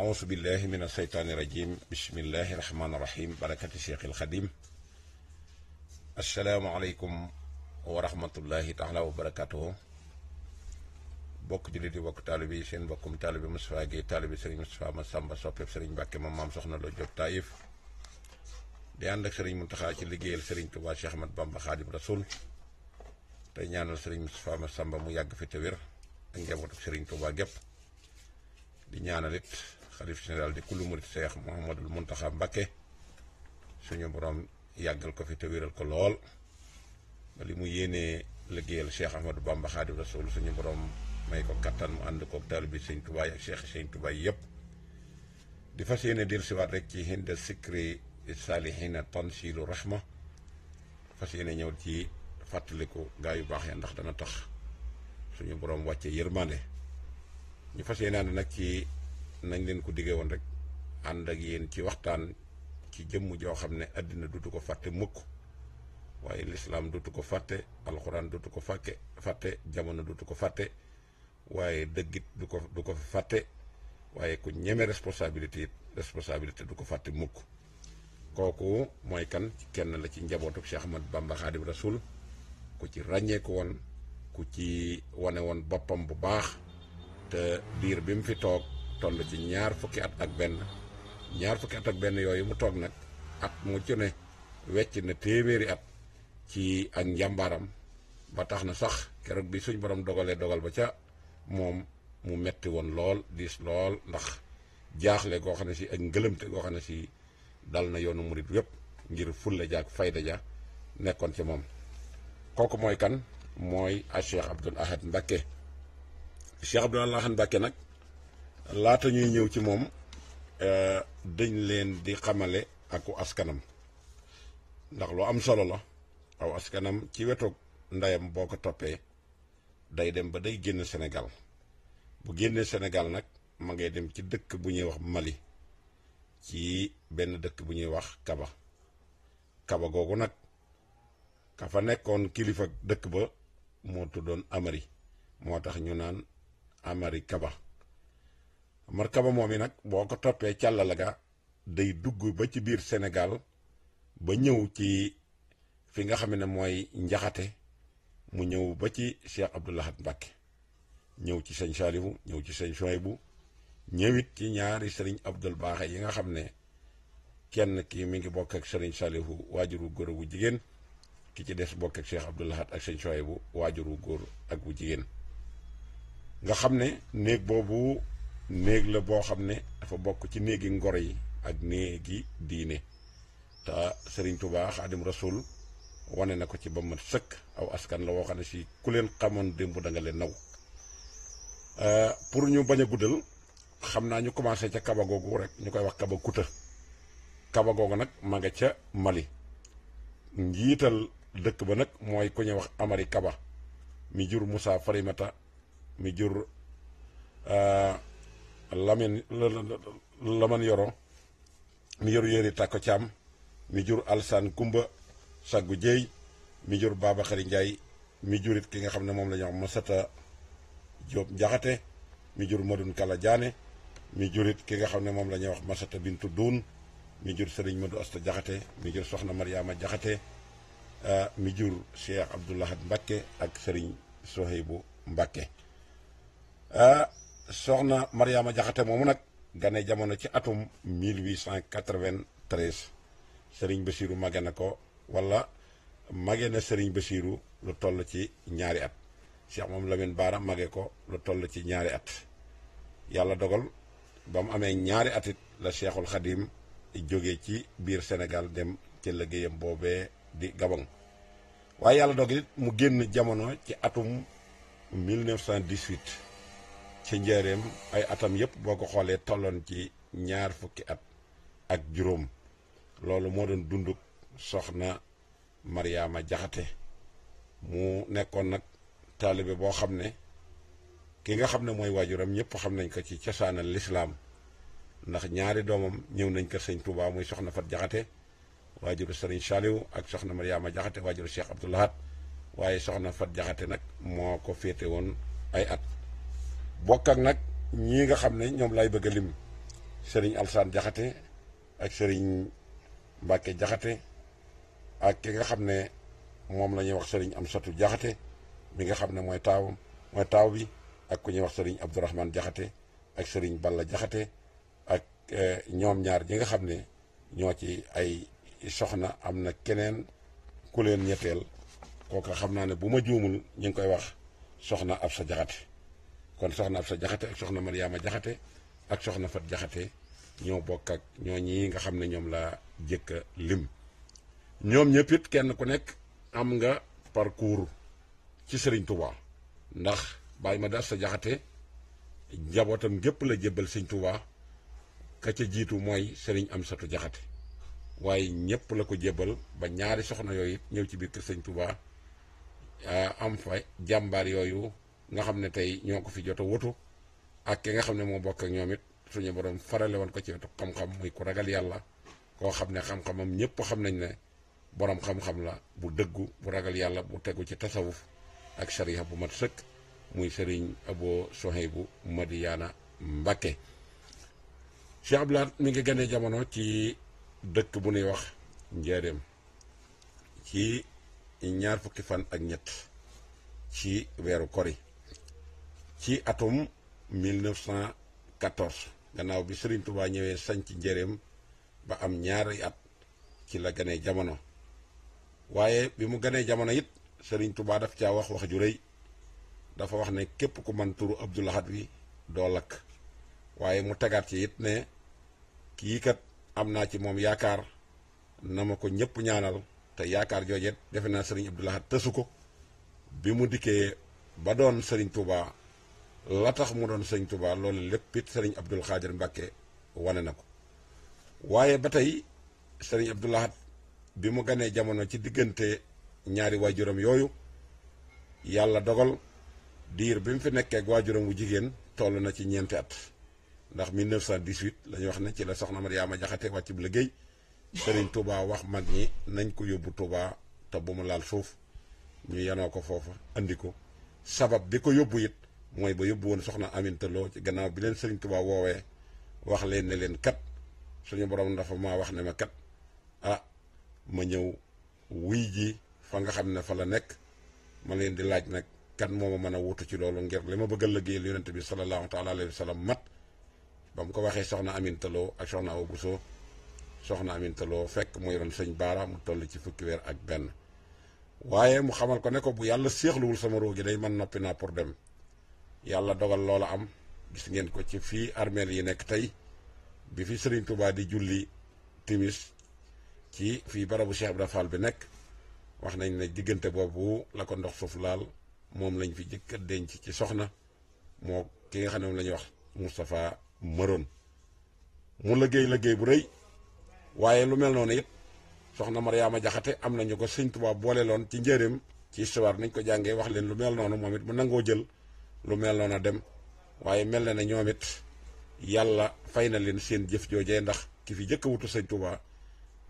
أعوذ بالله من الشيطان الرجيم بسم الله الرحمن الرحيم بركة الشيخ الخديم السلام عليكم ورحمة الله تعالى وبركاته bokk jullit yi bokk taalibe yi seen bokkum taalibe Moustapha Guèye taalibe Serigne Moustapha Massamba soppeeb Serigne Mbacke maam soxna Lo Diop Taïf di ànd ak Serigne Mountakha ci liggéeyal Serigne Touba Cheikh Ahmad Bamba Khadim Rasoul tey ñaanal Serigne Moustapha Massamba mu yàgg fi te wér ak njabootu Serigne Touba gépp di ñaanal it xalif général di kullu murit Cheikh Mouhamadul Mountakha Mbacké suñu borom yàggal ko fi te wéral ko lool ba li mu yéenee liggéeyal Cheikh Ahmadou Bamba Khadim Rasoul suñu borom may ko kattan mu ànd koog taalibe Sëñ Tuubaa ak Cheikh Sëñ Tuubaa yëpp di fas yéene dellusiwaat rek ci hinda sikri salihina tansilu rahma fas yéene ñëw ci fàttaliku gaa yu baax ya ndax dana tax suñu borom wàcce yërmande ñu fas yéene ànd nag ci nañ leen ko diggee woon rek ànd ak yéen ci waxtaan ci jëmm joo xam ne àddina dutu ko fàtte mukk waaye lislaam dutu ko fàtte alxuraan dutu ko fàtte jamono dutu ko fàtte waaye dëggit du ko fàtte waaye ku ñeme responsabilité du ko fàtte mukk kooku mooy kan kenn la ci njabootu Cheikh Ahmad Bamba Khadim Rasoul ku ci ràññeeku woon ku ci wane woon boppam bu baax te diir bi mu fi toog toll ci ñaar fukki at ak benn yooyu mu toog nag at mu ci ne wecc na téeméeri at ci ak njàmbaaram ba tax na sax keroog bi suñ borom dogal ba ca moom mu metti woon lool diis lool ndax jaaxle goo xam ne si ak ngëlëmte goo xam ne si dal na yoonu murit yépp ngir fulla jaak fayda ja nekkoon ci moom kooku mooy kan mooy a Cheikh Abdoul Ahad Mbacké Cheikh Abdoul Ahad Mbacké nag laata ñuy ñëw ci moom dañ leen di xamale aku askanam ndax lu am solo la aw askanam ci wetu ndeyam boo ko toppee day dem ba day génn Sénégal bu génnee Sénégal nag ma ngay dem ci dëkk bu ñuy wax Mali ci benn dëkk bu ñuy wax Kaba googu nag ka fa nekkoon kilifa dëkk ba moo tuddoon Amari moo tax ñu naan Amari Kaba moom yi nag boo ko toppee càllala ga day dugg ba ci biir Sénégal ba ñëw ci fi nga xam ne mooy njaxate mu ñëw ba ci Cheikh Abdoul Ahad Mbacké ñëw ci sëñ Saliou ñëw ci sëñ Souhaïbou ñëwit ci ñaari sëriñ Abdoul Baaxe yi nga xam ne kenn ki mi ngi bokk ak sëriñ Saliou waajuru góor wu jigéen ki ci des bokk ak Cheikh Abdoul Ahad ak sëñ Souhaïbou waajuru góor ak wu jigéen nga xam ne néeg boobu néeg la boo xam ne dafa bokk ci néegi ngor yi ak néegi diine te Serigne Touba Khadim Rasoul wane na ko ci ba mat sëkk aw askan la woo xam ne si ku leen xamoon démb da nga leen naw pour ñu bañ a guddal xam naa ñu commencé ca Kaba googu rek ñu koy wax Kaba Kuta Kaba googu nag ma nga ca Mali njiital dëkk ba nag mooy ku ñuy wax Amari Kaba mi jur Moussa Farimata mi jur Laman Yoro mi yor yëri Tako Caam mi jur Alsaan Kumba Saggu Jeey mi jur Baba Xari Njaay mi jurit ki nga xam ne moom la ñu wax Masata Jóob Njaxate mi jur Madun Kala Jaane mi jurit ki nga xam ne moom la ñuy wax Masata Bintu Duun mi jur Sëriñ Madu Asta Jaxate mi jur Soxna Mariama Jaxate mi jur Cheikh Abdoul Ahad Mbacké ak Sëriñ Souhaïbou Mbacké Soxna Mariama Jaxate moomu nag gane jamono ci atum 1893 Sëriñ Basiiru mage na ko wala mage na Sëriñ Basiiru lu toll ci ñaari at Cheikh moom Lamine Baara mage ko lu toll ci ñaari at yàlla dogal ba mu amee ñaari atit la Cheikhul Khadim jóge ci biir Sénégal dem ci liggéeyam boobee di Gabon waaye yàlla dogal it mu génn jamono ci atum 1918 ci njaareem ay atam yépp boo ko xoolee tolloon ci ñaar fukki at ak juróom loolu moo doon dunduk soxna Mariama Jaxate mu nekkoon nag taalibe boo xam ne ki nga xam ne mooy waajuram ñëpp xam nañ ko ci cosaanal lislaam ndax ñaari doomam ñëw nañ kër sëñ Touba muy soxna Fat Jaxate waajuru sëriñ Saliou ak soxna Mariama Jaxate waajuru Cheikh Abdoul Ahad waaye soxna Fat Jaxate nag moo ko féete woon ay at bokk ak nag ñii nga xam ne ñoom lay bëgg a lim sëriñ Alsaan Jaxate ak sëriñ Mbàkke Jaxate ak ki nga xam ne moom la ñuy wax sëriñ Amsatu Jaxate mi nga xam ne mooy taaw bi ak ku ñuy wax sëriñ Abdourahman Jaxate ak sëriñ Balla Jaxate ak ñoom ñaar ñi nga xam ne ñoo ci ay soxna. am na keneen ku leen ñetteel kooka xam naa ne bu ma juumul ñu ngi koy wax soxna Absa Jaxate. kon soxna Absa Jaxate ak soxna Mariama Jaxate ak soxna Fat Jaxate ñoo bokk ak ñoo ñii nga xam ne ñoom la jëkka lim. ñoom ñëpp it kenn ku nekk am nga parcours ci Serigne Touba ndax Baye Madi Asta Jaxate njabootam gépp la jébbal Serigne Touba ka ca jiitu mooy Serigne Amsatu Jaxate waaye ñëpp la ko jébbal ba ñaari soxna yooyu ñëw ci biir kër Serigne Touba am fa jàmbaar yooyu nga xam ne tey ñoo ko fi jot a wutu ak ki nga xam ne moo bokk ak ñoom it suñu borom farale woon ko ci wetu xam-xam muy ku ragal yàlla koo xam ne xam-xamam ñëpp xam nañ ne borom xam-xam la bu dëggu bu ragal yàlla bu tegu ci tasawuf ak shariha bu mat sëkk muy sëriñ Abo Sohaybu Madiyaana Mbàkke. Cheikh Abdou Lahad mi ngi gane jamono ci dëkk bu nuy wax Njaaréem ci 2 fukki fan ak ñett ci weeru kori ci atum 1914 gannaaw bi Serigne Touba ñëwee sañ ci Njaaréem ba am ñaari at ci la ganee jamono. waaye bi mu ganee jamono it Serigne Touba daf caa wax ju rëy dafa wax ne képp ku man turu Abdou Lahad wi doo lakk. waaye mu tegaat ci it ne kii kat am naa ci moom yaakaar na ma ko ñëpp ñaanal te yaakaar joojet defe naa Serigne Abdou Lahad tësu ko bi mu dikkee ba doon Serigne Touba la tax mu doon Serigne Touba loolu lépp it Serigne Abdoul Khadir Mbacke wane na ko. waaye ba tey Serigne Abdou Lahad bi mu ganee jamono ci diggante ñaari waajuram yooyu yàlla dogal diir bi mu fi nekkee ak waajuram wu jigéen toll na ci 4 at ndax 1918 la ñu wax ne ci la soxna Mariama Jaxate wàcc bu liggéey Serigne Touba wax mag ñi nañ ko yóbbu Touba te bu mu laal suuf ñu yanoo ko foofa andi ko. sabab bi ko yóbbu it mooy ba yóbbu woon soxna Aminta Lo ci gannaaw bi leen Serigne Touba woowee wax leen ne leen kat suñu borom dafa maa wax ne ma kat ma ñëw wuy ji fa nga xam ne fa la nekk ma leen di laaj nag kan moo ma mën a wutu ci loolu ngir li ma bëgg a liggéeyal yonent bi sallallahu taala alayhi wa sallam mat. ba mu ko waxee soxna Aminta Lo ak soxna Awa Bousso soxna Aminta Lo fekk mu yoroon sëñ Baara mu toll ci fukki weer ak benn. waaye mu xamal ko ne ko bu yàlla séexluwul sama roo gi day man noppi naa pour dem. yàlla dogal loola am gis ngeen ko ci fii armeel yi nekk tey bi fi Serigne Touba di julli timis ci fii barabu Cheikh Ibra Fall bi nekk wax nañ ne diggante boobu la ko ndox suuf laal moom lañ fi jëkk a denc ci soxna moo ki nga xam ne moom la ñuy wax Moustapha Maroon mu liggéey bu rëy. waaye lu mel noonu it soxna Mariama Jaxate am nañu ko Sëñ Tuubaa boole loon ci Njaaréem ci histoire nañ ko jàngee wax leen lu mel noonu moom it mu nangoo jël lu mel noonu a dem. waaye mel na ne ñoom it yàlla fay na leen seen jëf joojee ndax ki fi jëkk a wutu Sëñ Tuubaa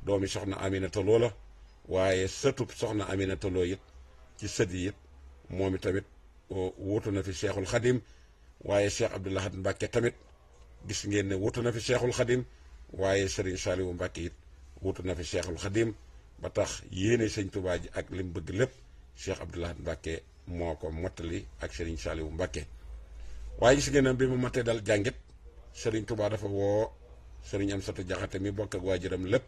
doomi soxna Aminata Lo la waaye sëtub soxna Aminata Lo it ci sët yi it moom it tamit wutu na fi Cheikhul Khadim waaye Cheikh Abdou Lahad Mbacke tamit gis ngeen ne wutu na fi Cheikhul Khadim waaye Serigne Saliou Mbacke it wutu na fi Cheikhul Khadim ba tax yéene Sëñ Tuubaa ji ak lim bëgg lépp Cheikh Abdou Lahad Mbacke moo ko mottali ak Serigne Saliou Mbacke. waaye gis ngeen ne bi mu matee dal jàngit Serigne Touba dafa woo Serigne Amsatu Jaxate mi bokk ak waajuram lépp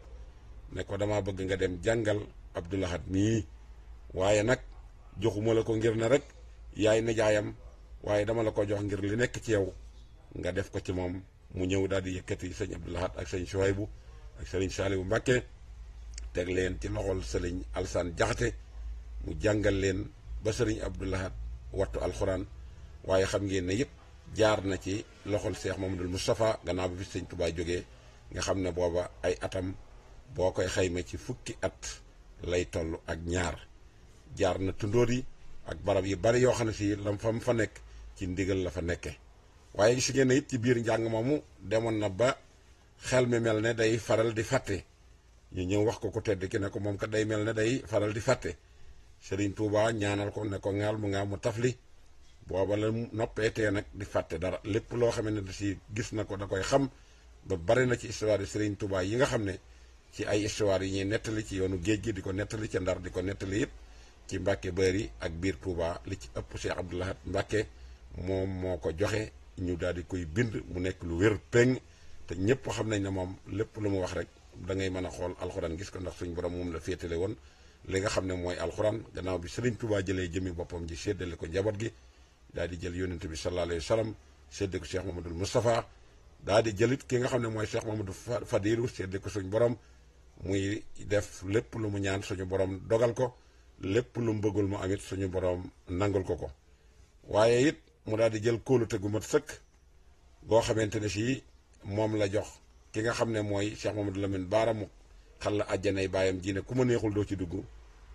ne ko dama bëgg nga dem jàngal Abdou Lahad mii waaye nag joxuma la ko ngir ne rek yaay nijaayam waaye dama la ko jox ngir li nekk ci yow nga def ko ci moom. mu ñëw daal di yëkkati sëñ Abdou Lahad ak sëñ Souhaïbou ak sëriñ Saliou Mbacke teg leen ci loxol sëriñ Alsaan Jaxate mu jàngal leen ba sëriñ Abdou Lahad wattu alxuraan waaye xam ngeen ne yëpp jaar na ci loxol Cheikh Mamadou Moustapha gannaaw bi fi sëñ Touba jógee nga xam ne booba ay atam boo koy xayma ci fukki at lay toll ak ñaar jaar na tundóor yi ak barab yi bari yoo xam ne si lam fa mu fa nekk ci ndigal la fa nekke waaye gis ngeen ne it ci biir njàng moomu demoon na ba xel mi mel ne day faral di fàtte ñu ñëw wax ko ku tedd ki ne ko moom kat day mel ne day faral di fàtte Serigne Touba ñaanal ko ne ko ŋaal mu tafli booba la noppeetee nag di fàtte dara lépp loo xam ne si gis na ko da koy xam ba bari na ci histoire yi Serigne Touba yi nga xam ne ci ay histoire yi ñuy nettali ci yoonu géej gi di ko nettali ca Ndar di ko nettali it ci Mbàkke Bari ak biir Touba li ci ëpp Cheikh Abdou Lahad Mbàkke moom moo ko joxe ñu daal di koy bind mu nekk lu wér péng te ñëpp xam nañ ne moom lépp lu mu wax rek da ngay mën a xool alxuraan gis ko ndax suñu borom moom la féetale woon li nga xam ne mooy alxuraan gannaaw bi Serigne Touba jëlee jëmi boppam ji séddale ko njaboot gi daal di jël yonent bi sallallahu alayhi wa sallam séddale ko Cheikh Mamadou Moustapha daal di jëlit ki nga xam ne mooy Cheikh Mamadou Fadilu séddale ko suñu borom muy def lépp lu mu ñaan suñu borom dogal ko lépp lu mu bëggul mu amit suñu borom nangul ko ko waaye it mu daal di jël kóolute gu mat sëkk goo xamante ne si moom la jox ki nga xam ne mooy Cheikh Mamadou Lamine Baara mu xal la àjjanay baayam ji ne ku ma neexul doo ci dugg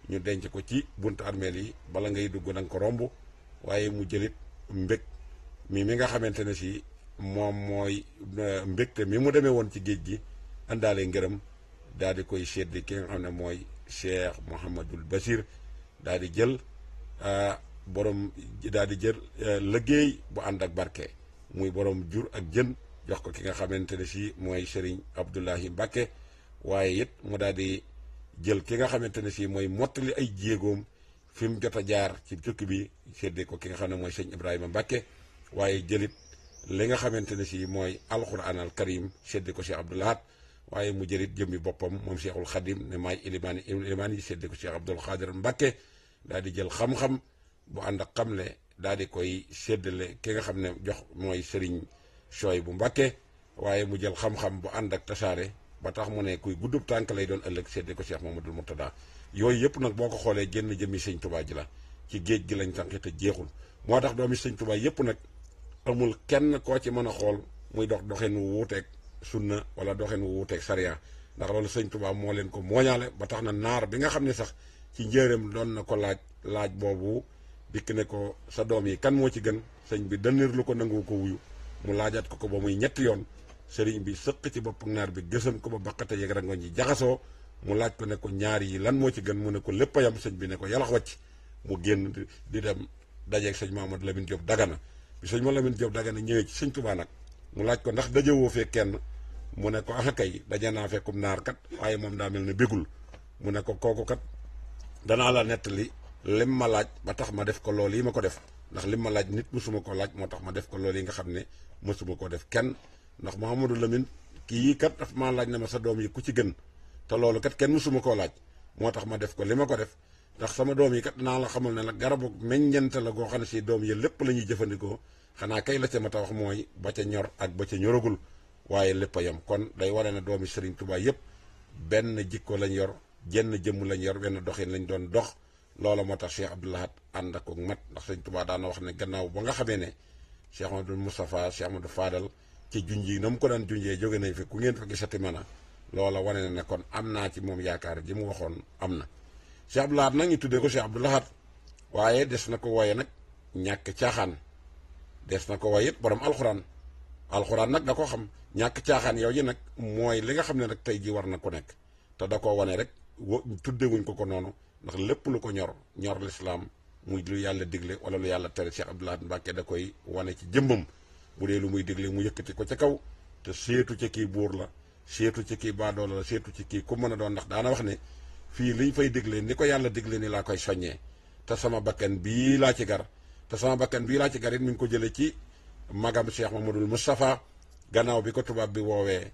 ñu denc ko ci buntu armeel yi bala ngay dugg na nga ko romb waaye mu jëlit mbég mi nga xamante ne si moom mooy mbégte mi mu demee woon ci géej gi àndaale ngërëm daal di koy seddi ki nga xam ne mooy Cheikh Mouhamadul Basir daal di jël borom daal di jël liggéey bu ànd ak barke muy borom jur ak jën jox ko ki nga xamante ne si mooy Serigne Abdoulahi Mbacke waaye it mu daal di jël ki nga xamante ne si mooy mottali ay jéegoom fi mu jot a jaar ci tukki bi séddee ko ki nga xam ne mooy sëñ Ibrahima Mbacke waaye jëlit li nga xamante ne si mooy alquran al karim séddee ko Cheikh Abdou Lahad waaye mu jëlit jëmmi boppam moom Cheikhul Khadim ne maay ilimaan yi séddee ko Cheikh Abdoul Khadir Mbacke daal di jël xam-xam bu ànd ak xamle daal di koy séddale ki nga xam ne jox mooy Serigne Choy bu Mbacke waaye mu jël xam-xam bu ànd ak tasaare ba tax mu ne kuy guddub tànk lay doon ëllëg séddee ko Cheikh Mamadou Murtada yooyu yëpp nag boo ko xoolee génn jëmmi sëñ Touba ji la ci géej gi lañ tànk te jeexul moo tax doomi sëñ Touba yëpp nag amul kenn koo ci mën a xool muy dox doxin wu wuuteeg sunna wala doxin wu wuuteeg sariya ndax loolu sëñ Touba moo leen ko mooñaale ba tax na naar bi nga xam ne sax ci njëreem doon na ko laaj boobu dikk ne ko sa doom yi kan moo ci gën sëñ bi dënnir lu ko nangu ko wuyu mu laajaat ko ba muy ñetti yoon sëriñ bi sëq ci bopp naar bi gësam ko ba baqate yeeg rangoñ yi jaxasoo mu laaj ko ne ko ñaar yi lan moo ci gën mu ne ko lépp a yam sëñ bi ne ko yalax wàcc mu génn di dem dajeeg sëñ Mamadou Lamine Diop Dagana bi sëñ Mamadou Lamine Diop Dagana ñëwee ci sëñ Touba nag mu laaj ko ndax dajewoo fee kenn mu ne ko ah kay daje naa fekkum naar kat waaye moom daa mel ne bégul mu ne ko kooku kat danaa la nettali lim ma laaj ba tax ma def ko loolu yi ma ko def ndax lim ma laaj nit mësuma ko laaj moo tax ma def ko loolu yi nga xam ne mësuma ko def kenn ndax Mouhamadou Lamine kii kat daf maa laaj na ma sa doom yi ku ci gën te loolu kat kenn mësuma koo laaj moo tax ma def ko li ma ko def ndax sama doom yi kat naa la xamal ne la garabu meññente la goo xam ne si doom yi lépp la ñuy jëfandikoo xanaa kay la ca ma ta wax mooy ba ca ñor ak ba ca ñoragul waaye lépp a yem kon day wane ne doomi Serigne Touba yëpp benn jikko lañ yor jenn jëmm lañ yor benn doxin lañ doon dox loola moo tax Cheikh Abdou Lahad ànd ak mat ndax Serigne Touba daana wax ne gannaaw ba nga xamee ne Cheikh Amadou Moustapha Cheikh Amadou Fadal ci junj yi na mu ko daan junjee jóge nañ fi ku ngeen fa gisati mën a loola wane na ne kon am naa ci moom yaakaar ji mu waxoon am na Cheikh Abdou Lahad nag ñu tuddee ko Cheikh Abdou Lahad waaye des na ko wooye nag ñàkk caaxaan des na ko wooye it borom alxuraan nag da ko xam ñàkk caaxaan yow ji nag mooy li nga xam ne nag tey ji war na ko nekk te da koo wane rek tuddewuñ ko noonu ndax lépp lu ko ñor lislaam muy lu yàlla digle wala lu yàlla tere Cheikh Abdou Lahad Mbacke da koy wane ci jëmmam bu dee lu muy digle mu yëkkati ko ca kaw te seetu ca kii buur la seetu ci kii baadoola la seetu ci kii ku mën a doon ndax daana wax ne fii liñ fay digle ni ko yàlla digle ni laa koy soññee te sama bakkan bii laa ci gar te sama bakkan bii laa ci gar it mi ngi ko jële ci magam Cheikh Mamadou Moustapha gannaaw bi ko tubaab bi woowee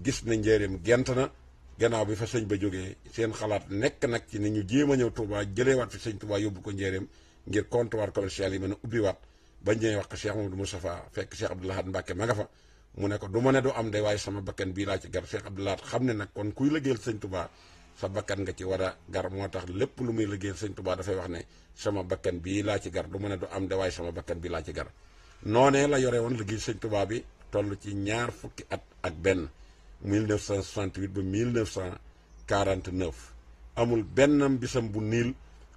gis na njëriñ gent na gannaaw bi fa sëñ ba jógee seen xalaat nekk nag ci ni ñu jéem a ñëw Touba jëleewaat fi sëñ Touba yóbbu ko njëriñ ngir comptoir commercial yi mën a ubbiwaat bañ ñëwee wax ko Cheikh Mamadou Moustapha fekk Cheikh Abdou Lahad Mbacke ma nga fa mu ne ko du ma ne du am de waaye sama bakkan bii laa ci gar Cheikh Abdou Lahad xam ne nag kon kuy liggéeyal sëñ Touba sa bakkan nga ci war a gar moo tax lépp lu muy liggéeyal sëñ Touba dafay wax ne sama bakkan bii laa ci gar du ma ne du am de waaye sama bakkan bii laa ci gar noonee la yore woon liggéey sëñ Touba bi toll ci ñaar fukki at ak benn 1968 ba 1949 amul benn bisam bu niil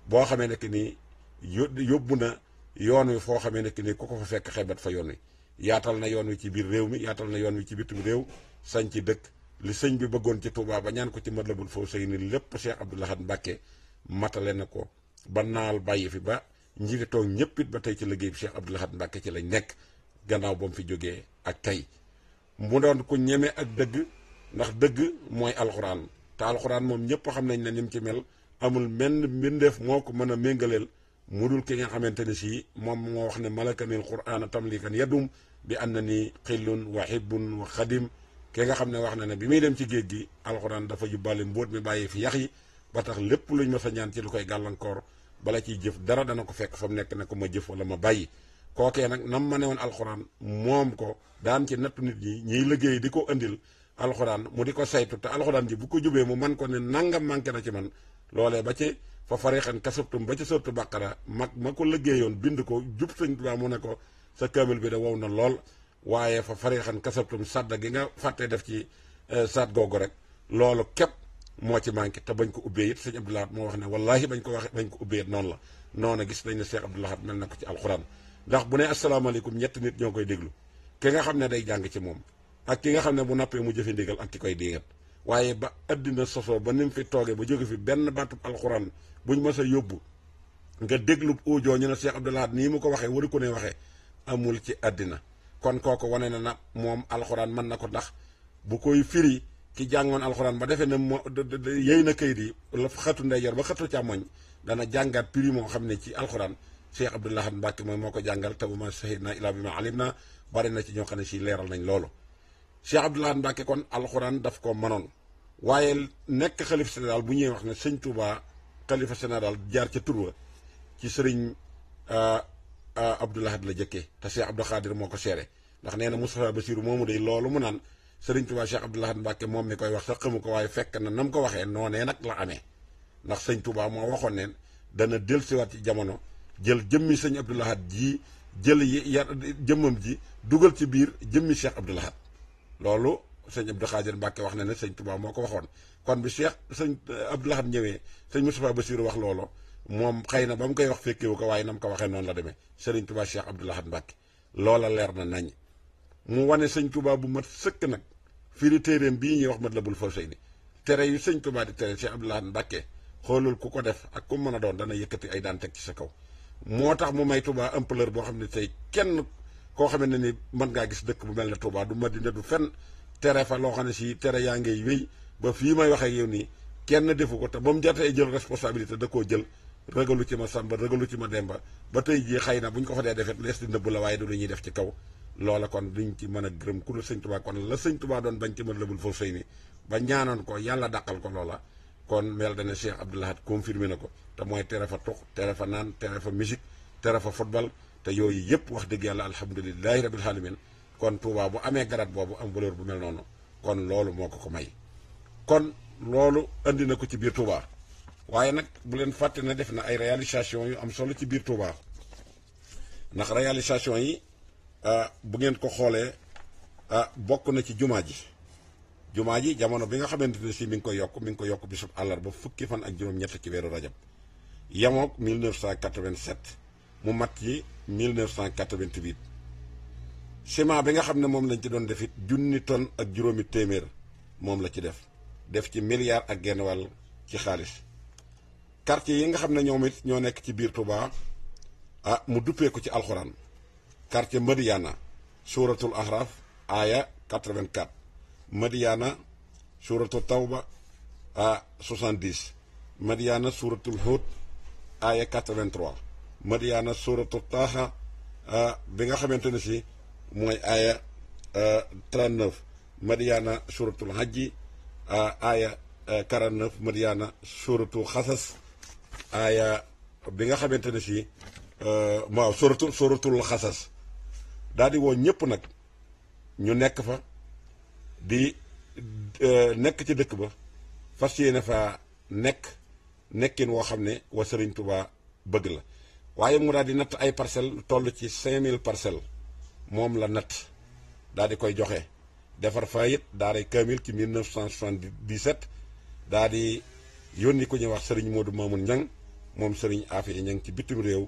boo xamee ne que ni yóbbu na yoon wi foo xamee ne que ni ku ko fa fekk xebat fa yoon wi yaatal na yoon wi ci biir réew mi yaatal na yoon wi ci bitim réew sañ ci dëkk li sëñ bi bëggoon ci Touba ba ñaan ko ci Matlabul Fawzayni lépp Cheikh Abdou Lahad Mbacke matale na ko ba naal bàyyi fi ba ñi fi toog ñëpp it ba tey ci liggéey bi Cheikh Abdou Lahad Mbacke ci lañ nekk gannaaw ba mu fi jógee ak tey mu doon ku ñeme ak dëgg ndax dëgg mooy alxuraan te alxuraan moom ñëpp xam nañ ne ni mu ci mel amul menn mbindeef moo ko mën a méngaleel mu dul ki nga xamante ne si moom moo wax ne malakanil qur'aana tamlikan yadum bi ànd na ni xillun wa hibbun wa xadim ki nga xam ne wax na ne bi muy dem ci géej gi alxuraan dafa yóbbaale mbóot mi bàyyi fi yax yi ba tax lépp luñ ma sa ñaan ci lu koy gàllankoor bala ciy jëf dara dana ko fekk fa mu nekk ne ko ma jëf wala ma bàyyi kookee nag nam ma ne woon alxuraan moom ko daan ci nattu nit ñi ñiy liggéey di ko andil alxuraan mu di ko saytu te alxuraan ji bu ko jubee mu man ko ne nangam manqué na ci man loolee ba ci fa farixan kasabtum ba ci sottu bàqara mag ma ko liggéeyoon bind ko jub sëñ Tuubaa mu ne ko sa kaamil bi de wow na lool waaye fa farixan kasabtum sadda gi nga fàttee def ci saat googu rek loolu képp moo ci manqué te bañ ko ubbee it sëñ Abdou Lahad moo wax ne wallahi bañ ko ubbee it noonu la noonu gis nañ ne Cheikh Abdou Lahad mel na ko ci alxuraan ndax bu ne asalaamaaleykum ñetti nit ñoo koy déglu ki nga xam ne day jàng ci moom ak ki nga xam ne bu nappee mu jëfe ndigal ak ki koy diingat waaye ba addina sosoo ba ni mu fi toogee ba jóge fi benn baatub alxuraan buñ mës a yóbbu nga déglu audio ñu ne Cheikh Abdou Lahad nii mu ko waxee waru ko ne waxee amul ci àddina kon kooku wane na moom alxuraan mën na ko ndax bu koy firi ki jàngoon alxuraan ba defee ne moo yëy na kayit yi la xatu ndeyjoor ba xatu càmmoñ dana jàngaat prix moo xam ne ci alxuraan Cheikh Abdou Lahad Mbacke mooy moo ko jàngal te bu ma sahid na ilaa bi ma alim na bari na ci ñoo xam ne si leeral nañ loolu Cheikh Abdou Lahad Mbacke kon alxuraan daf ko mënoon waaye nekk xalifa général bu ñuy wax ne sëñ Touba xalifa général jaar ca turwa ci sëriñ Abdou Lahad la jëkkee te Cheikh Abdou Khadir moo ko seere ndax nee na Moustapha Bassirou moomu day loolu mu naan sëriñ Touba Cheikh Abdou Lahad Mbacke moom mi koy wax sax xamu ko waaye fekk na nam ko waxee noonee nag la amee ndax sëñ Touba moo waxoon ne dana dellusiwaat ci jamono jël jëmmi sëñ Abdou Lahad ji jël jëmmam ji dugal ci biir jëmmi Cheikh Abdou Lahad loolu sëñ Abdou Khadir Mbacke wax na ne sëñ Touba moo ko waxoon kon bi sëñ Abdou Lahad ñëwee sëñ Moustapha Bassirou wax loolu moom xëy na ba mu koy wax fekkewu ko waaye nam ko waxee noonu la demee sëriñ Touba Cheikh Abdou Lahad Mbacke loola leer na nañ mu wane sëñ Touba bu mat sëkk nag firi téeréem bii ñuy wax Matlabul Fawzayni tere yu sëñ Touba di tere Cheikh Abdou Lahad Mbacke xoolul ku ko def ak ku mën a doon dana yëkkati ay daan teg ci sa kaw moo tax mu may Touba ampleur boo xam ne tey kenn koo xam ne ni mën ngaa gis dëkk bu mel ne Touba du Madina du fenn tere fa loo xam ne si tere yaa ngay wéy ba fii may waxee yow nii kenn defu ko te ba mu jotee jël responsabilité da koo jël ragalu ci ma Samba ragalu ci ma Demba ba tey jii xëy na bu ñu ko fa dee defet lees di nëbb la waaye du lu ñuy def ci kaw loola kon duñ ci mën a gërëm ku dul sëñ Touba kon la sëñ Touba doon bañ ci Matlabul Fawzayni ba ñaanoon ko yàlla dàqal ko loola kon mel dana Cheikh Abdou Lahad confirmé na ko te mooy tere fa tux tere fa naan tere fa musique tere fa football te yooyu yëpp wax dëgg yàlla alhamdulilahi rabil alamin kon Touba bu amee garat boobu am valeur bu mel noonu kon loolu moo ko may kon loolu andi na ko ci biir Touba waaye nag bu leen fàtte ne def na ay réalisation yu am solo ci biir Touba ndax réalisation yi bu ngeen ko xoolee bokk na ci jumaa ji jamono bi nga xamante ne si mi ngi ko yokk bisub àllarba fukki fan ak juróom-ñett ci weeru rajab yamook 1987 mu mat ci 1988 ciment bi nga xam ne moom lañ ci doon def it 1,000 tonnes ak juróomi téeméer moom la ci def ci milliard ak genn wàll ci xaalis quartier yi nga xam ne ñoom it ñoo nekk ci biir Touba mu duppee ko ci alxuraan quartier Madiana suratul Ahraf aya 84 Madiana suratul Tawba 70 Madiana suratul Hud aya 83 Madiana suratul Taha bi nga xamante ne si mooy aya 39 Madiana suratul Hajji aya 49 Madiana suratul Xasas aya bi nga xamante ne si waaw suratul Xasas daal di woo ñëpp nag ñu nekk fa di nekk ci dëkk ba fas yéene fa nekkin woo xam ne wa Sëriñ Touba bëgg la waaye mu daal di natt ay parcelles toll ci 5000 parcelles moom la natt daal di koy joxe defar fa it daaray kaamil ci 1977 daal di yónni ko ñuy wax Serigne Modou Mamoun Niang moom Serigne Afia Niang ci bitim réew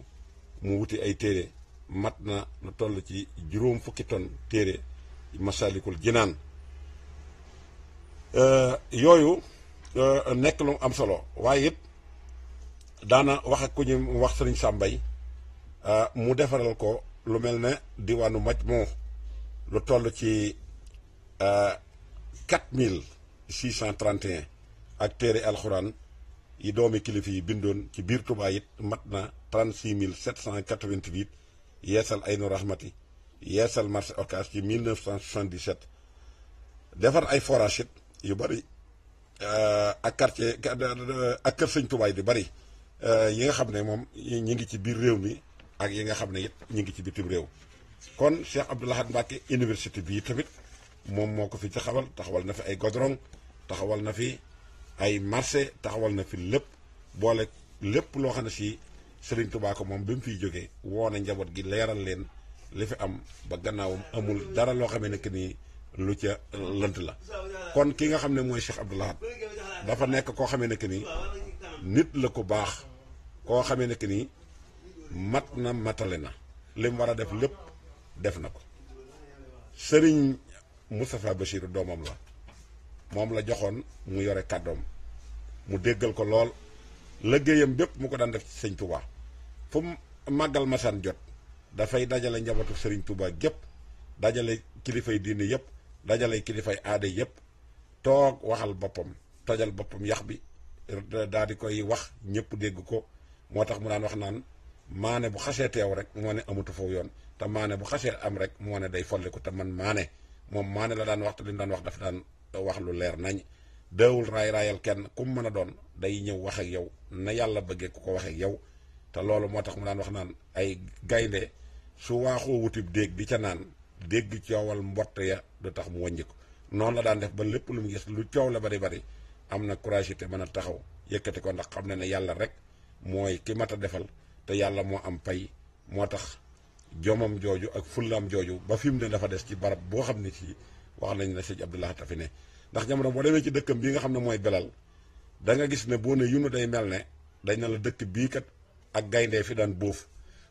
mu wuti ay téere mat na lu toll ci juróom fukki ton téere Masalikul Jinaan yooyu nekk lu am solo waaye it daana wax ak ku ñu wax Serigne Sambay mu defaral ko lu mel ne diwaanu Majmu lu toll ci 4631 ak téere alxuraan yi doomi kilifa yi bindoon ci biir Touba it mat na 36788 yeesal Aynu Rahmati yeesal marché Ocass ci 1977 defar ay forage it yu bari ak quartier ak kër sëñ Touba di bari yi nga xam ne moom ñi ngi ci biir réew mi ak yi nga xam ne it ñi ngi ci bitim réew. kon Cheikh Abdou Lahad Mbacké université bii tamit moom moo ko fi taxawal na fi ay godrong taxawal na fi ay marché taxawal na fi lépp boole lépp loo xam ne si Serigne Touba ko moom bi mu fiy jógee woo na njaboot gi leeral leen li fi am ba gannaawam amul dara loo xamee ne que ni lu ca lënt la. kon ki nga xam ne mooy Cheikh Abdou Lahad dafa nekk koo xamee ne que ni nit la ko baax koo xamee ne que ni mat na matale na li mu war a def lépp def na ko. Serigne Moustapha Bachir doomam la moom la joxoon mu yore kàddoom mu déggal ko lool liggéeyam bépp mu ko daan def ci sëñ Touba fu mu màggal masaan jot dafay dajale njabootu Serigne Touba gépp dajale kilifay diine yëpp dajale kilifay aada yëpp toog waxal boppam tojal boppam yax bi daal di koy wax ñëpp dégg ko moo tax mu daan wax naan maane bu xasee teew rek moo ne amatu foofu yoon te maane bu xasee am rek moo ne day folli ko te man maane moom maane la daan wax te li mu daan wax dafa daan wax lu leer nañ deewul raayal kenn ku mu mën a doon day ñëw wax ak yow na yàlla bëggee ku ko wax ak yow te loolu moo tax mu daan wax naan ay gaynde su waaxoo wutib déeg di ca naan dégg coowal mbott ya du tax mu wàññi ko noonu la daan def ba lépp lu mu gis lu coow la bari am na courage te mën a taxaw yëkkati ko ndax xam ne yàlla rek mooy ki mat a defal te yàlla moo am pay moo tax jomam jooju ak fullaam jooju ba fi mu ne dafa des ci barab boo xam ne ci wax nañ ne sëñ Abdou Lahad fi ne ndax jamono boo demee ci dëkkam bii nga xam ne mooy Belal da nga gis ne boo ne yunu day mel ne dañ na la dëkk bii kat ak gayndee fi daan bóof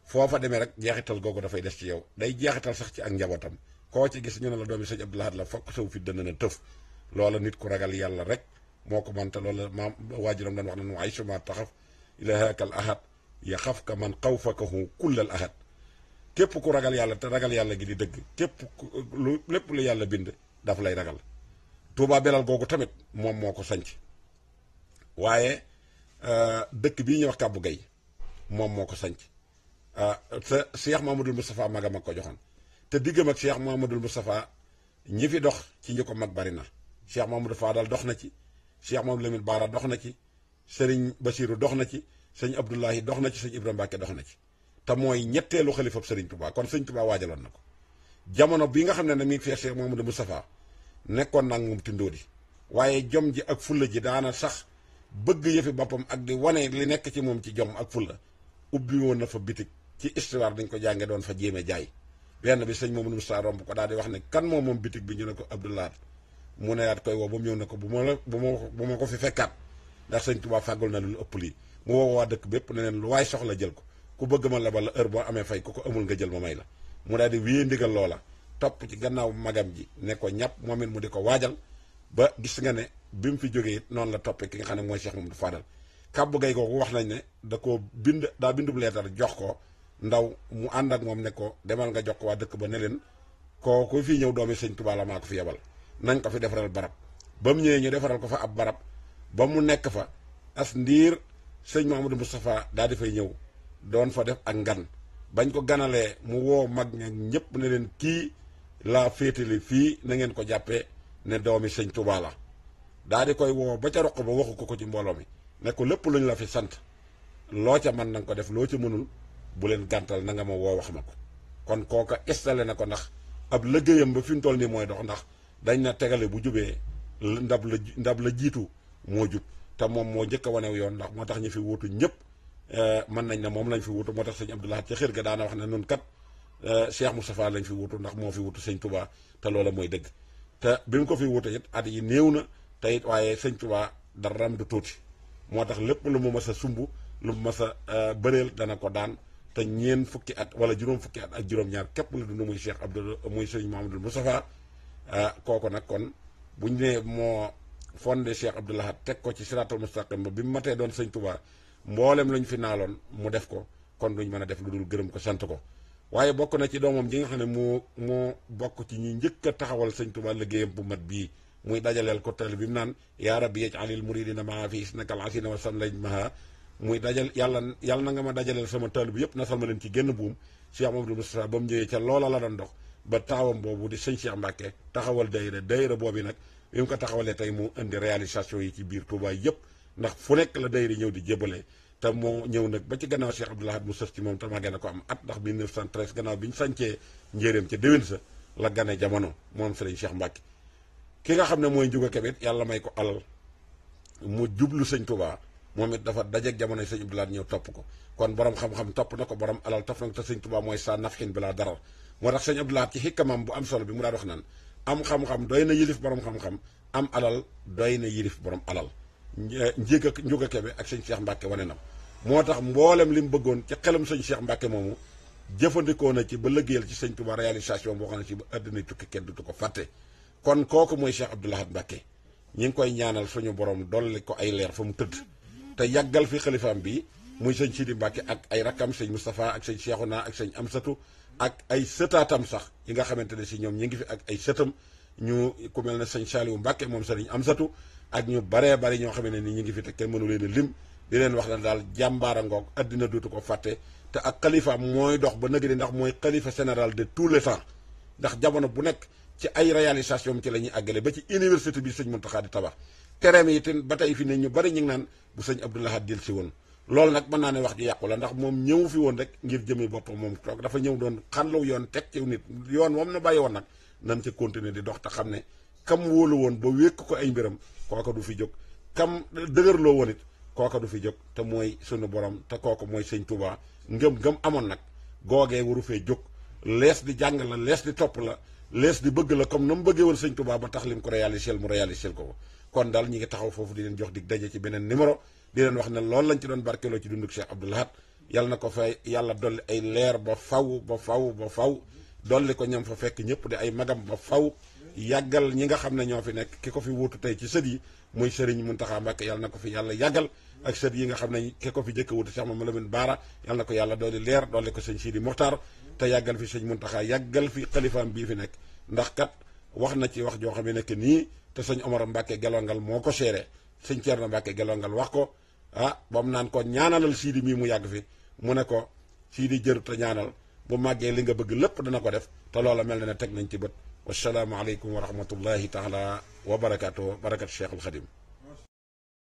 foofa demee rek jeexital googu dafay des ci yow day jeexital sax ci ak njabootam koo ci gis ñu ne la doomi sëñ Abdou Lahad la fokk saw fi dana na tëf loola nit ku ragal yàlla rek moo ko mën te loolu maam waajuram daan wax na nu ay suma taxaf ilahaakal ahad ya xaf ka man xawfakahu kullal ahad képp ku ragal yàlla te ragal yàlla gi di dëgg képp lu lépp lu yàlla bind daf lay ragal Touba Belal googu tamit moom moo ko sanc waaye dëkk bii ñuy wax Kàbbu Gay moom moo ko sanc te Cheikh Mamadou Moustapha magam ak ko joxoon te diggam ak Cheikh Mamadou Moustapha ñi fi dox ci ñi ko mag bari na Cheikh Mamadou Fadal dox na ci Cheikh Mamadou Lamine Bara dox na ci Serigne Bassirou dox na ci sëñ Abdoulahi dox na ci sëñ Ibrahima Mbacke dox na ci te mooy ñetteelu xalifab Serigne Touba kon sëñ Touba waajaloon na ko jamono bi nga xam ne mi ngi fee Cheikh Mamadou Moustapha nekkoon naa moom tindoo di waaye jom ji ak fulla ji daana sax bëgg yëfi boppam ak di wane li nekk ci moom ci jom ak fulla ubbi woon na fa bitig ci histoire dañ ko jànge doon fa jéeme jaay benn bi sëñ Mamadou Moustapha romb ko daal di wax ne kan moom bitig bi ñu ne ko Abdou Lahad mu ne yaat koy woo ba mu ñëw ne ko bu ma ko fi fekkaat ndax sëñ Touba fàggul na lu ëpp lii mu woo waa dëkk bépp ne leen lu waay soxla jël ko ku bëgg ma lebal la heure boo amee fay ku ko amul nga jël ma may la mu daal di wéyee ndigal loola topp ci gannaaw magam ji ne ko ñàpp moom it mu di ko waajal ba gis nga ne bi mu fi jógee it noonu la toppee ki nga xam ne mooy Cheikh Mamadou Fadal Kàbbu Gay googu wax nañ ne da koo daa bindub leetar jox ko ndaw mu ànd ak moom ne ko demal nga jox ko waa dëkk ba ne leen kooku fii ñëw doomi sëñ Touba la maa ko fi yebal nañ ko fi defaral barab ba mu ñëwee ñu defaral ko fa ab barab ba mu nekk fa as ndiir sëñ Mamadou Moustapha daal di fay ñëw doon fa def ak ngan bañ ko ganalee mu woo mag ña ñëpp ne leen kii laa féetali fii na ngeen ko jàppee ne doomi sëñ Touba la daal di koy woo ba ca roq ba waxu ko ci mbooloo mi ne ko lépp luñ la fi sant loo ca mën na nga ko def loo ca mënul bu leen gàntal na nga ma woo wax ma ko kon kooka installé na ko ndax ab liggéeyam ba fi mu toll nii mooy dox ndax dañ na tegale bu jubee ndab la jiitu moo jub te moom moo njëkk a wanew yoon ndax moo tax ñu fi wuutu ñëpp mën nañ ne moom lañ fi wuutu moo tax sëñ Abdou Lahad ca xër ga daana wax ne nun kat Cheikh Moustapha lañ fi wuutu ndax moo fi wuutu sëñ Touba te loola mooy dëgg te bi mu ko fi wuute it at yi néew na te it waaye sëñ Touba daram du tuuti moo tax lépp lu mu mas a sumb lu mu mas a bëreel dana ko daan te ñeen fukki at wala juróom fukki at ak juróom-ñaar képp la dund muy Cheikh Abdou muy sëñ Mamadou Moustapha kooku nag kon buñ ne moo fondé Cheikh Abdou Lahad teg ko ci siratal mustaqim ba bi mu matee doon sëñ Touba mboolem lañ fi naaloon mu def ko kon duñ mën a def lu dul gërëm ko sant ko waaye bokk na ci doomam ji nga xam ne moo bokk ci ñi njëkk a taxawal sëñ Tuubaa liggéeyam bu mat bii muy dajaleel ko teel bi mu naan yaa rabbi yaj'alil muridina maa fi isnakal asina wa samlañ maha muy dajal yàlla na nga ma dajaleel sama teel bi yëpp nasal ma leen ci génn buum Cheikh Mamadou Moustapha ba mu ñëwee ca loola la doon dox ba taawam boobu di sëñ Cheikh Mbacke taxawal dayra boobu nag bi mu ko taxawalee tey mu indi réalisation yi ci biir Touba yëpp ndax fu nekk la dayra ñëw di jébalee te moo ñëw nag ba ci gannaaw Cheikh Abdoul Ahad mu sës ci moom te maa gën a ko am at ndax 1913 gannaaw bi ñu sancee njéeréem ca déwén sa la gane jamono moom sëriñ Cheikh Mbacke ki nga xam ne mooy Njuga Kebe it yàlla may ko alal mu jublu sëñ Touba moom it dafa dajeeg jamono sëñ Abdoul Ahad ñëw topp ko kon borom xam-xam topp na ko borom alal topp na ko te sëñ Touba mooy sa nafxin bi laa dara moo tax sëñ Abdoul Ahad ci xikkamam bu am solo bi mu daan wax naan am xam-xam doy na yilif borom xam-xam am alal doy na yilif borom alal Njuga Kebe ak sëñ Cheikh Mbacke wane na moo tax mboolem li mu bëggoon ci xelam sëñ Cheikh Mbacke moomu jëfandikoo na ci ba liggéeyal ci sëñ Touba réalisation boo xam ne ci ba àddina tukki kenn dutu ko fàtte kon kooku mooy Cheikh Abdoul Ahad Mbacke ñi ngi koy ñaanal suñu borom dolli ko ay leer fa mu tëdd te yàggal fi xalifaam bi muy sëñ Sidi Mbacke ak ay rakkam sëñ Moustapha ak sëñ Cheikhouna ak sëñ Amsatu ak ay sëtaatam sax yi nga xamante ne si ñoom ñi ngi fi ak ay sëtam ñu ku mel ne sëñ Saliou Mbacke moom sëriñ Amsatu ak ñu baree bari ñoo xam ne ni ñi ngi fi te kenn mënu leen a lim di leen wax ne daal jàmbaara ngoog addina dootu ko fàtte te ak xalifaam mooy dox ba nëgëri ndax mooy xalifa général de tous les temps ndax jamono bu nekk ci ay réalisation ci la ñuy àggale ba ci université bi sëñ Mountakha di tabax tereem yi te ba tey fi ne ñu bari ñu ngi naan bu sëñ Abdoul Ahad dil si woon loolu nag mën naa ne wax ji yàqu la ndax moom ñëw fi woon rek ngir jëmee boppam moom toog dafa ñëw doon xàllaw yoon teg ci nit yoon moom na bàyyi woon nag nan ca continuer di dox te xam ne kam wóolu woon ba wékk ko ay mbiram kooka du fi jóg kam dëgërloo woon it kooka du fi jóg te mooy sunu borom te kooku mooy sëñ Touba ngëm amoon nag googee waru fee jóg lees di jàng la lees di topp la lees di bëgg la comme na mu bëggee woon sëñ Touba ba tax lim ko réalisé mu réalisé ko kon daal ñi ngi taxaw foofu di leen jox dig daje ci beneen numéro di leen wax ne loolu lañ ci doon barkeloo ci dunduk Cheikh Abdoul Ahad yàlla na ko fay yàlla dolli ay leer ba faw ba faw ba faw dolli ko ñam fa fekk ñëpp di ay magam ba faw yàggal ñi nga xam ne ñoo fi nekk ki ko fi wuutu tey ci sët yi muy Serigne Mountakha Mbacké yàlla na ko fi yàlla yàggal ak sët yi nga xam ne ki ko fi jëkk wuutu Cheikh Mamadou Lamine Bara yàlla na ko yàlla dolli leer dolli ko sëñ Sidi Mokhtar te yàggal fi sëñ Mountakha yàggal fi xalifaam bii fi nekk ndax kat wax na ci wax joo xam ne nekk nii te sëñ Omar Mbacké Gelongal moo ko seere sëñ Thierno Mbacké Gelongal wax ko ba mu naan ko ñaanalal Sidi mii mu yàgg fi mu ne ko Sidi jërut te ñaanal bu màggee li nga bëgg lépp dana ko def te loola mel na ne teg nañ ci bët wasalaamu aleykum wa rahmatullahi taala wa barakaatu barakat Cheikhul Khadim